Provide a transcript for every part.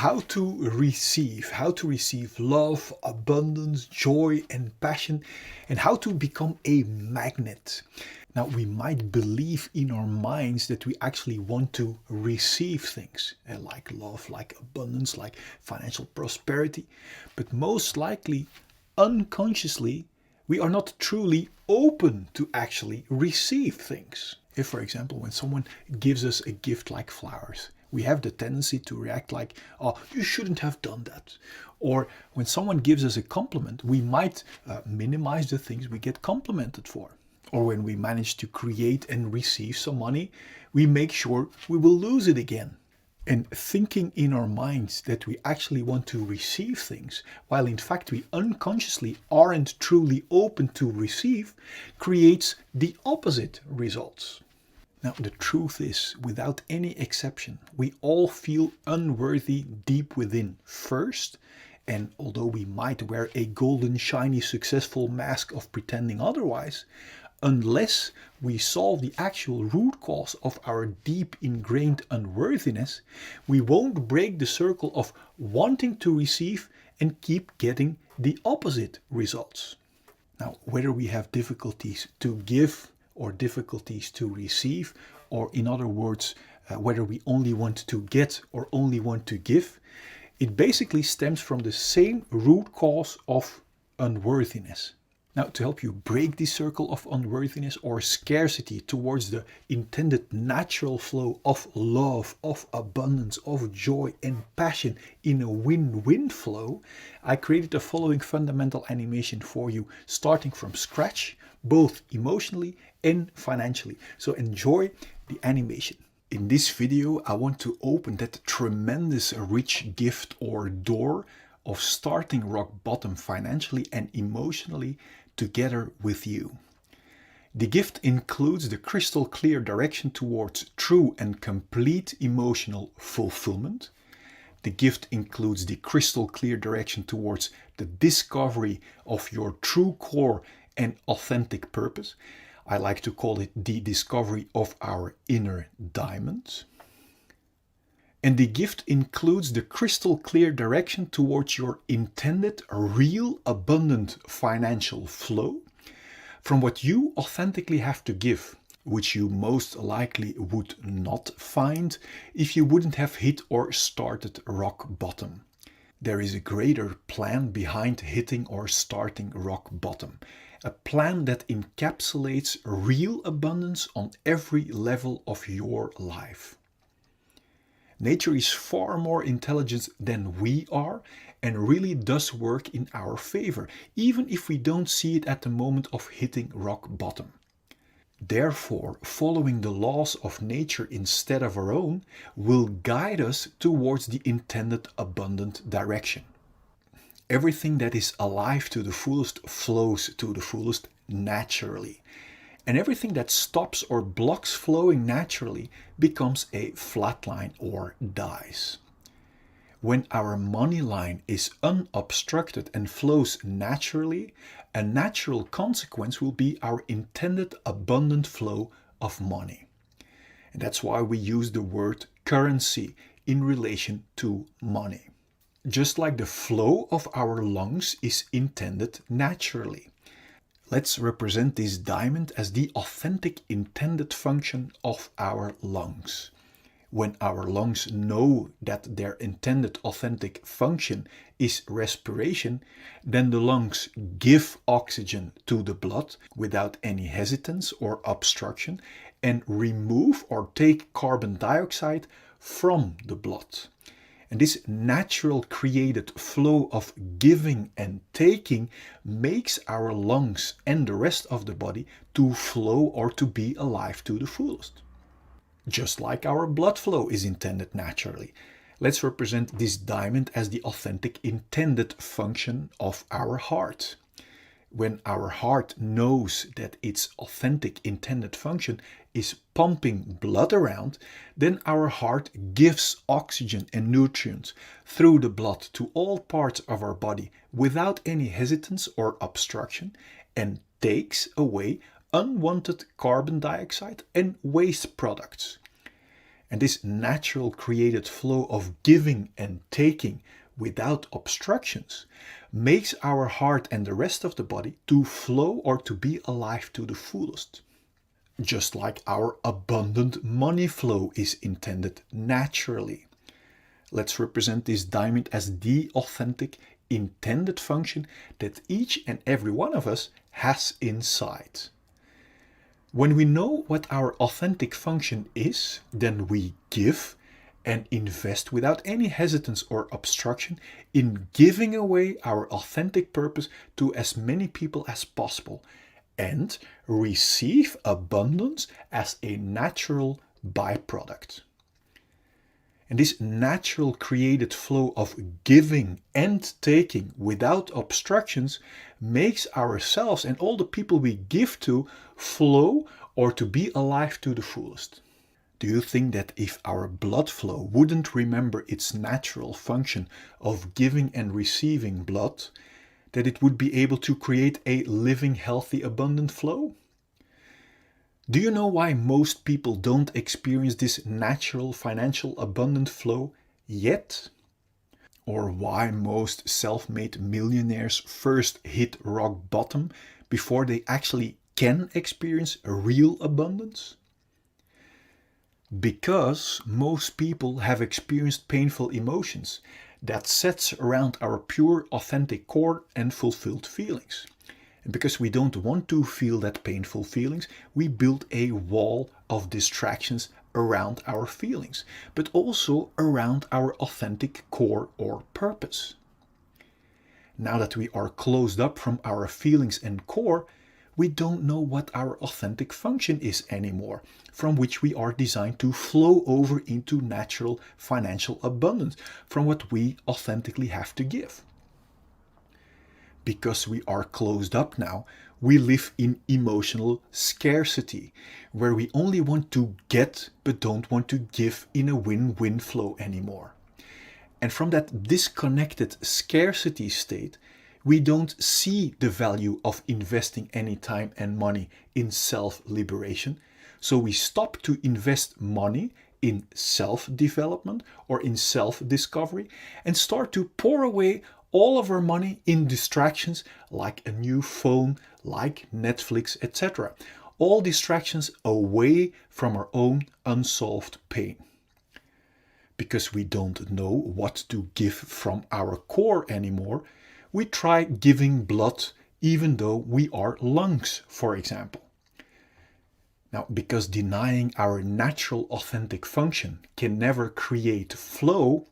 how to receive love, abundance, joy, and passion, and how to become a magnet. Now, we might believe in our minds that we actually want to receive things like love, like abundance, like financial prosperity, but most likely, unconsciously, we are not truly open to actually receive things. If, for example, when someone gives us a gift like flowers, we have the tendency to react like, oh, you shouldn't have done that. Or when someone gives us a compliment, we might minimize the things we get complimented for. Or when we manage to create and receive some money, we make sure we will lose it again. And thinking in our minds that we actually want to receive things, while in fact we unconsciously aren't truly open to receive, creates the opposite results. Now, the truth is, without any exception, we all feel unworthy deep within first. And although we might wear a golden, shiny, successful mask of pretending otherwise, unless we solve the actual root cause of our deep ingrained unworthiness, we won't break the circle of wanting to receive and keep getting the opposite results. Now, whether we have difficulties to give or difficulties to receive, or in other words, whether we only want to get or only want to give, it basically stems from the same root cause of unworthiness. Now, to help you break this circle of unworthiness or scarcity towards the intended natural flow of love, of abundance, of joy and passion in a win-win flow, I created the following fundamental animation for you, starting from scratch, both emotionally and financially. So enjoy the animation. In this video, I want to open that tremendous rich gift or door of starting rock bottom financially and emotionally together with you. The gift includes the crystal clear direction towards true and complete emotional fulfillment. The gift includes the crystal clear direction towards the discovery of your true core and authentic purpose. I like to call it the discovery of our inner diamond. And the gift includes the crystal clear direction towards your intended, real, abundant financial flow from what you authentically have to give, which you most likely would not find if you wouldn't have hit or started rock bottom. There is a greater plan behind hitting or starting rock bottom. A plan that encapsulates real abundance on every level of your life. Nature is far more intelligent than we are and really does work in our favor, even if we don't see it at the moment of hitting rock bottom. Therefore, following the laws of nature instead of our own will guide us towards the intended abundant direction. Everything that is alive to the fullest flows to the fullest naturally. And everything that stops or blocks flowing naturally becomes a flat line or dies. When our money line is unobstructed and flows naturally, a natural consequence will be our intended abundant flow of money. And that's why we use the word currency in relation to money. Just like the flow of our lungs is intended naturally. Let's represent this diamond as the authentic intended function of our lungs. When our lungs know that their intended authentic function is respiration, then the lungs give oxygen to the blood without any hesitance or obstruction and remove or take carbon dioxide from the blood. And this natural created flow of giving and taking makes our lungs and the rest of the body to flow or to be alive to the fullest. Just like our blood flow is intended naturally. Let's represent this diamond as the authentic intended function of our heart. When our heart knows that its authentic intended function is pumping blood around, then our heart gives oxygen and nutrients through the blood to all parts of our body without any hesitance or obstruction and takes away unwanted carbon dioxide and waste products. And this natural created flow of giving and taking without obstructions makes our heart and the rest of the body to flow or to be alive to the fullest. Just like our abundant money flow is intended naturally. Let's represent this diamond as the authentic, intended function that each and every one of us has inside. When we know what our authentic function is, then we give and invest without any hesitance or obstruction in giving away our authentic purpose to as many people as possible and receive abundance as a natural byproduct. And this natural created flow of giving and taking without obstructions makes ourselves and all the people we give to flow or to be alive to the fullest. Do you think that if our blood flow wouldn't remember its natural function of giving and receiving blood, that it would be able to create a living, healthy, abundant flow? Do you know why most people don't experience this natural financial abundant flow yet? Or why most self-made millionaires first hit rock bottom before they actually can experience real abundance? Because most people have experienced painful emotions that sets around our pure, authentic core and fulfilled feelings. And because we don't want to feel that painful feelings, we build a wall of distractions around our feelings, but also around our authentic core or purpose. Now that we are closed up from our feelings and core, we don't know what our authentic function is anymore, from which we are designed to flow over into natural financial abundance, from what we authentically have to give. Because we are closed up now, we live in emotional scarcity, where we only want to get but don't want to give in a win-win flow anymore. And from that disconnected scarcity state, we don't see the value of investing any time and money in self-liberation. So we stop to invest money in self-development or in self-discovery and start to pour away all of our money in distractions like a new phone, like Netflix, etc. All distractions away from our own unsolved pain. Because we don't know what to give from our core anymore, we try giving blood even though we are lungs, for example. Now, because denying our natural authentic function can never create flow,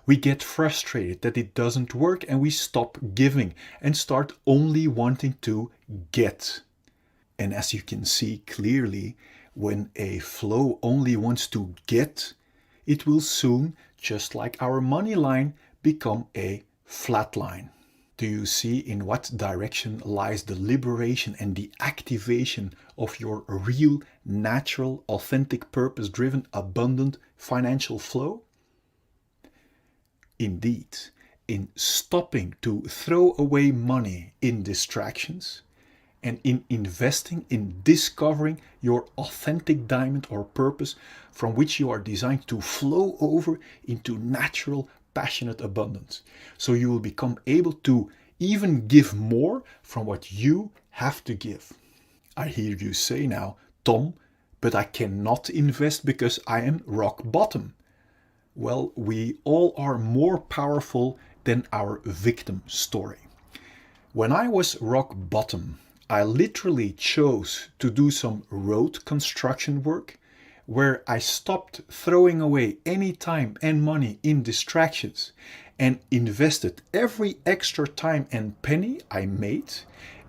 we get frustrated that it doesn't work and we stop giving and start only wanting to get. And as you can see clearly, when a flow only wants to get, it will soon, just like our money line, become a flat line. Do you see in what direction lies the liberation and the activation of your real, natural, authentic, purpose-driven, abundant financial flow? Indeed, in stopping to throw away money in distractions and in investing in discovering your authentic diamond or purpose from which you are designed to flow over into natural, passionate abundance. So you will become able to even give more from what you have to give. I hear you say now, Tom, but I cannot invest because I am rock bottom. Well, we all are more powerful than our victim story. When I was rock bottom, I literally chose to do some road construction work where I stopped throwing away any time and money in distractions and invested every extra time and penny I made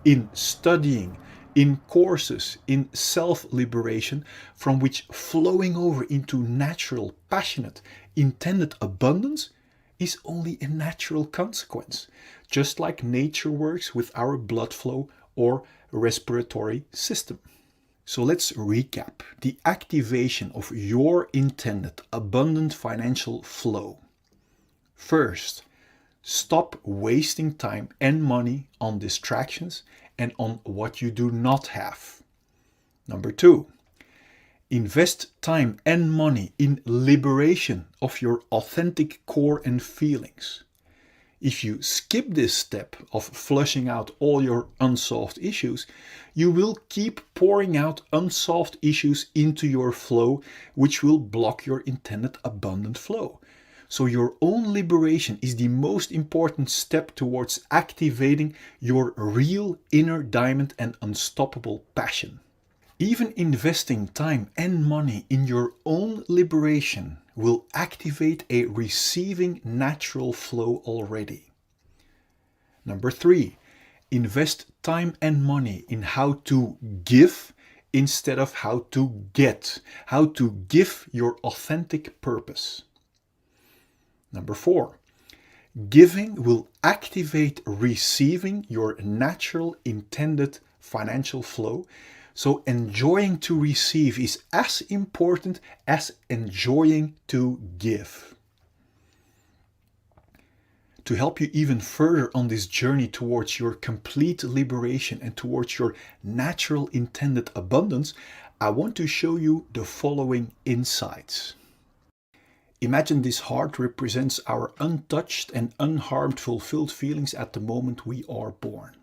in studying, in courses, in self-liberation, from which flowing over into natural, passionate, intended abundance is only a natural consequence, just like nature works with our blood flow or respiratory system. So let's recap the activation of your intended abundant financial flow. First, stop wasting time and money on distractions and on what you do not have. Number two, Invest time and money in liberation of your authentic core and feelings. If you skip this step of flushing out all your unsolved issues, you will keep pouring out unsolved issues into your flow, which will block your intended abundant flow. So your own liberation is the most important step towards activating your real inner diamond and unstoppable passion. Even investing time and money in your own liberation will activate a receiving natural flow already. Number 3, invest time and money in how to give instead of how to get, how to give your authentic purpose. Number 4, giving will activate receiving your natural intended financial flow. So enjoying to receive is as important as enjoying to give. To help you even further on this journey towards your complete liberation and towards your natural intended abundance, I want to show you the following insights. Imagine this heart represents our untouched and unharmed fulfilled feelings at the moment we are born.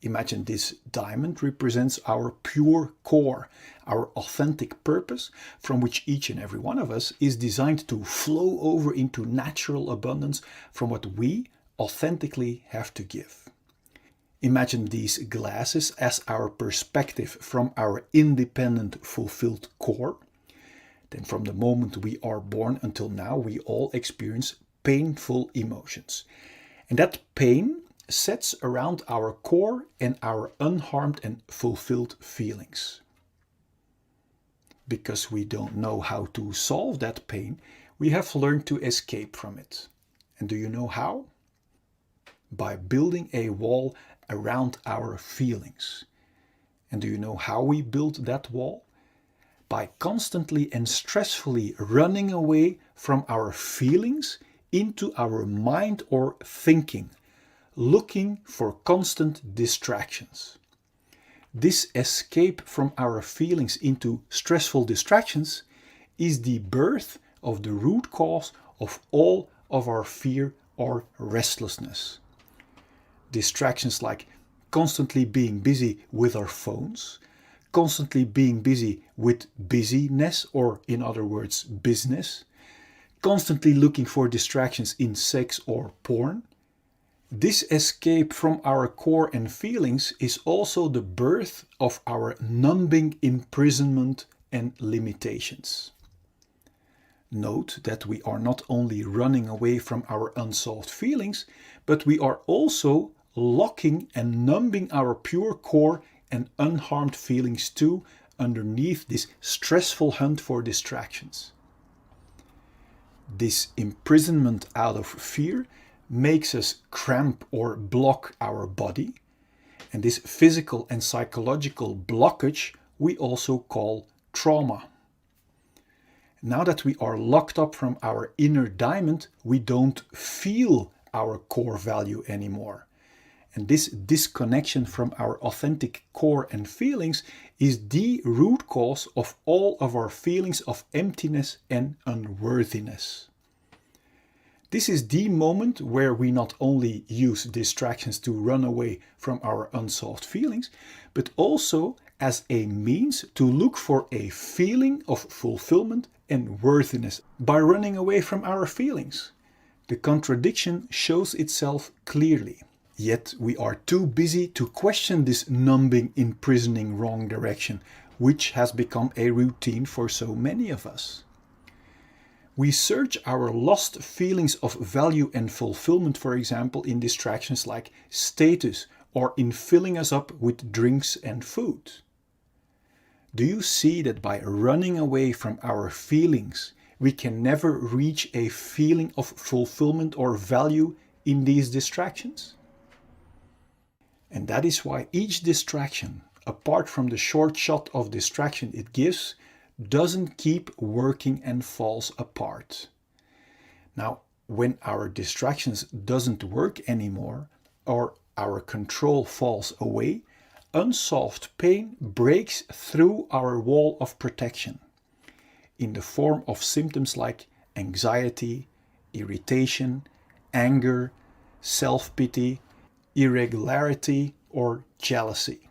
Imagine this diamond represents our pure core, our authentic purpose, from which each and every one of us is designed to flow over into natural abundance from what we authentically have to give. Imagine these glasses as our perspective from our independent, fulfilled core. Then from the moment we are born until now, we all experience painful emotions. And that pain sets around our core and our unharmed and fulfilled feelings. Because we don't know how to solve that pain, we have learned to escape from it. And do you know how? By building a wall around our feelings. And do you know how we build that wall? By constantly and stressfully running away from our feelings into our mind or thinking, looking for constant distractions. This escape from our feelings into stressful distractions is the birth of the root cause of all of our fear or restlessness. Distractions like constantly being busy with our phones, constantly being busy with busyness, or in other words, business, constantly looking for distractions in sex or porn. This escape from our core and feelings is also the birth of our numbing imprisonment and limitations. Note that we are not only running away from our unsolved feelings, but we are also locking and numbing our pure core and unharmed feelings too underneath this stressful hunt for distractions. This imprisonment out of fear makes us cramp or block our body, and this physical and psychological blockage we also call trauma. Now that we are locked up from our inner diamond, we don't feel our core value anymore. And this disconnection from our authentic core and feelings is the root cause of all of our feelings of emptiness and unworthiness. This is the moment where we not only use distractions to run away from our unsolved feelings, but also as a means to look for a feeling of fulfillment and worthiness by running away from our feelings. The contradiction shows itself clearly. Yet we are too busy to question this numbing, imprisoning wrong direction, which has become a routine for so many of us. We search our lost feelings of value and fulfillment, for example, in distractions like status or in filling us up with drinks and food. Do you see that by running away from our feelings, we can never reach a feeling of fulfillment or value in these distractions? And that is why each distraction, apart from the short shot of distraction it gives, doesn't keep working and falls apart. Now, when our distractions doesn't work anymore or our control falls away, unsolved pain breaks through our wall of protection in the form of symptoms like anxiety, irritation, anger, self-pity, irregularity, or jealousy.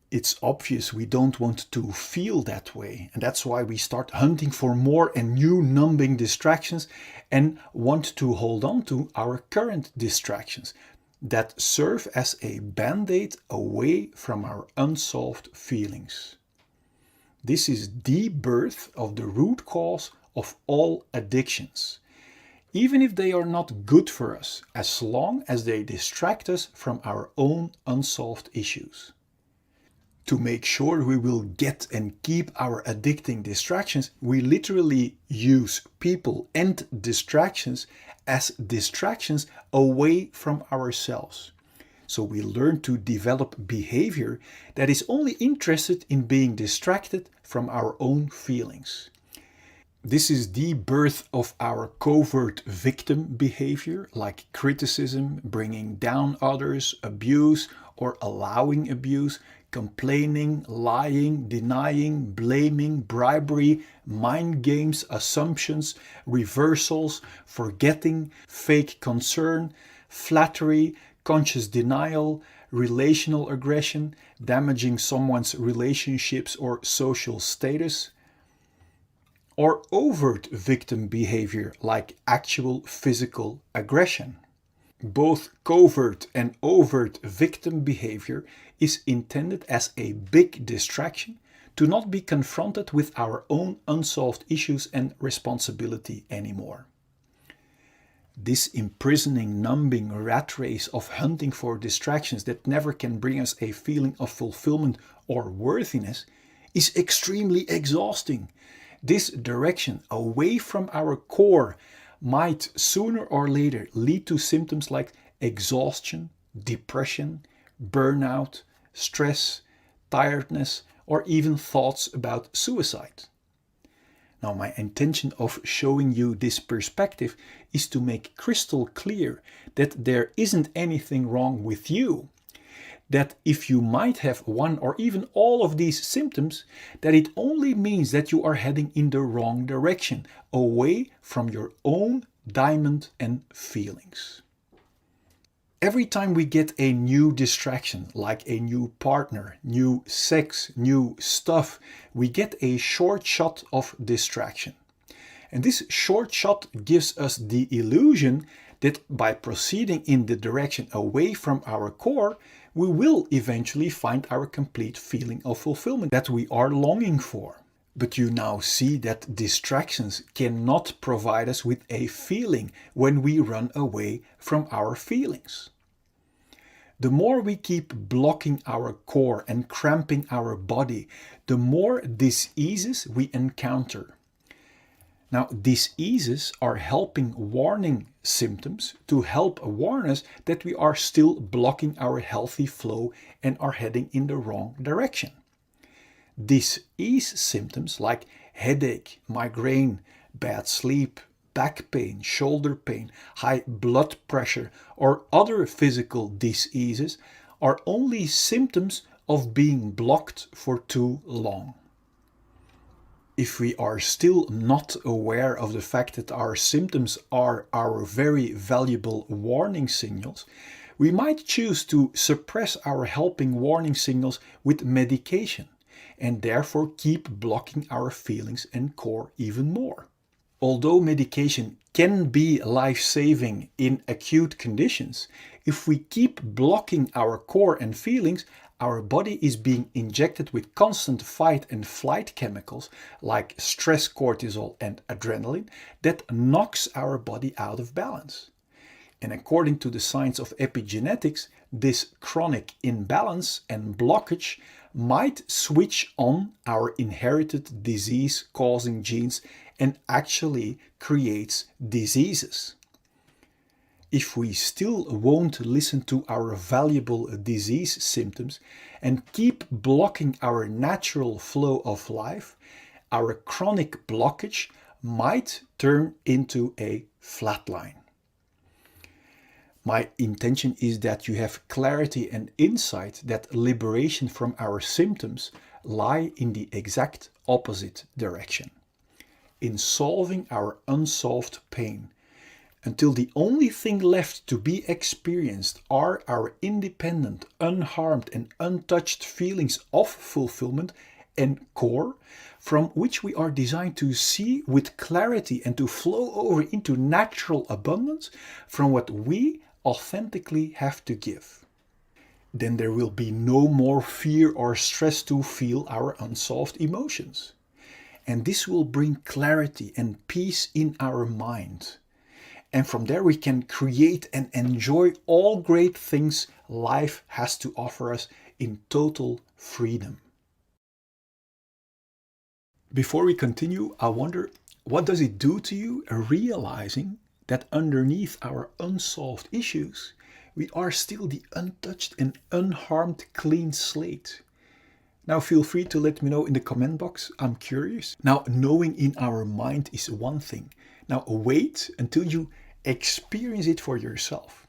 It's obvious we don't want to feel that way, and that's why we start hunting for more and new numbing distractions and want to hold on to our current distractions that serve as a band-aid away from our unsolved feelings. This is the birth of the root cause of all addictions, even if they are not good for us, as long as they distract us from our own unsolved issues. To make sure we will get and keep our addicting distractions, we literally use people and distractions as distractions away from ourselves. So we learn to develop behavior that is only interested in being distracted from our own feelings. This is the birth of our covert victim behavior, like criticism, bringing down others, abuse or allowing abuse, complaining, lying, denying, blaming, bribery, mind games, assumptions, reversals, forgetting, fake concern, flattery, conscious denial, relational aggression, damaging someone's relationships or social status, or overt victim behavior like actual physical aggression. Both covert and overt victim behavior is intended as a big distraction to not be confronted with our own unsolved issues and responsibility anymore. This imprisoning, numbing rat race of hunting for distractions that never can bring us a feeling of fulfillment or worthiness is extremely exhausting. This direction away from our core might sooner or later lead to symptoms like exhaustion, depression, burnout, stress, tiredness, or even thoughts about suicide. Now, my intention of showing you this perspective is to make crystal clear that there isn't anything wrong with you. That if you might have one or even all of these symptoms, that it only means that you are heading in the wrong direction, away from your own diamond and feelings. Every time we get a new distraction, like a new partner, new sex, new stuff, we get a short shot of distraction. And this short shot gives us the illusion that by proceeding in the direction away from our core, we will eventually find our complete feeling of fulfillment that we are longing for. But you now see that distractions cannot provide us with a feeling when we run away from our feelings. The more we keep blocking our core and cramping our body, the more diseases we encounter. Now, diseases are helping warning symptoms to help warn us that we are still blocking our healthy flow and are heading in the wrong direction. Disease symptoms like headache, migraine, bad sleep, back pain, shoulder pain, high blood pressure, or other physical diseases are only symptoms of being blocked for too long. If we are still not aware of the fact that our symptoms are our very valuable warning signals, we might choose to suppress our helping warning signals with medication and therefore keep blocking our feelings and core even more. Although medication can be life-saving in acute conditions, if we keep blocking our core and feelings, our body is being injected with constant fight and flight chemicals like stress cortisol and adrenaline that knocks our body out of balance. And according to the science of epigenetics, this chronic imbalance and blockage might switch on our inherited disease-causing genes and actually creates diseases. If we still won't listen to our valuable disease symptoms and keep blocking our natural flow of life, our chronic blockage might turn into a flatline. My intention is that you have clarity and insight that liberation from our symptoms lie in the exact opposite direction, in solving our unsolved pain, until the only thing left to be experienced are our independent, unharmed and untouched feelings of fulfillment and core, from which we are designed to see with clarity and to flow over into natural abundance from what we authentically have to give. Then there will be no more fear or stress to feel our unsolved emotions. And this will bring clarity and peace in our mind. And from there we can create and enjoy all great things life has to offer us in total freedom. Before we continue, I wonder, what does it do to you realizing that underneath our unsolved issues, we are still the untouched and unharmed clean slate? Now feel free to let me know in the comment box. I'm curious. Now, knowing in our mind is one thing. Now wait until you experience it for yourself.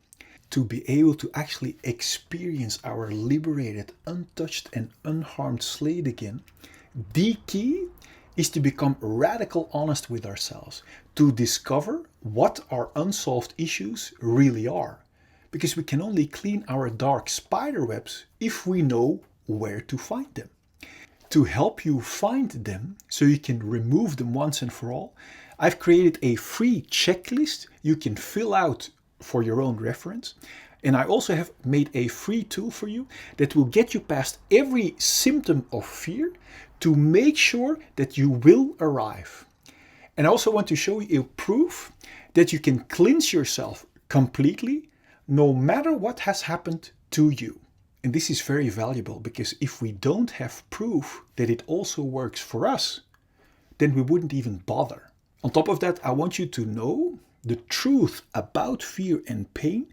To be able to actually experience our liberated, untouched and unharmed slate again, the key is to become radical honest with ourselves, to discover what our unsolved issues really are. Because we can only clean our dark spider webs if we know where to find them. To help you find them so you can remove them once and for all, I've created a free checklist you can fill out for your own reference. And I also have made a free tool for you that will get you past every symptom of fear to make sure that you will arrive. And I also want to show you a proof that you can cleanse yourself completely no matter what has happened to you. And this is very valuable because if we don't have proof that it also works for us, then we wouldn't even bother. On top of that, I want you to know the truth about fear and pain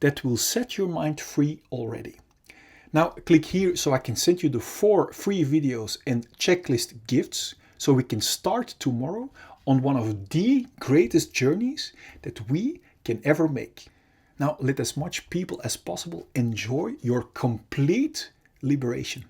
that will set your mind free already. Now click here so I can send you the 4 free videos and checklist gifts so we can start tomorrow on one of the greatest journeys that we can ever make. Now let as much people as possible enjoy your complete liberation.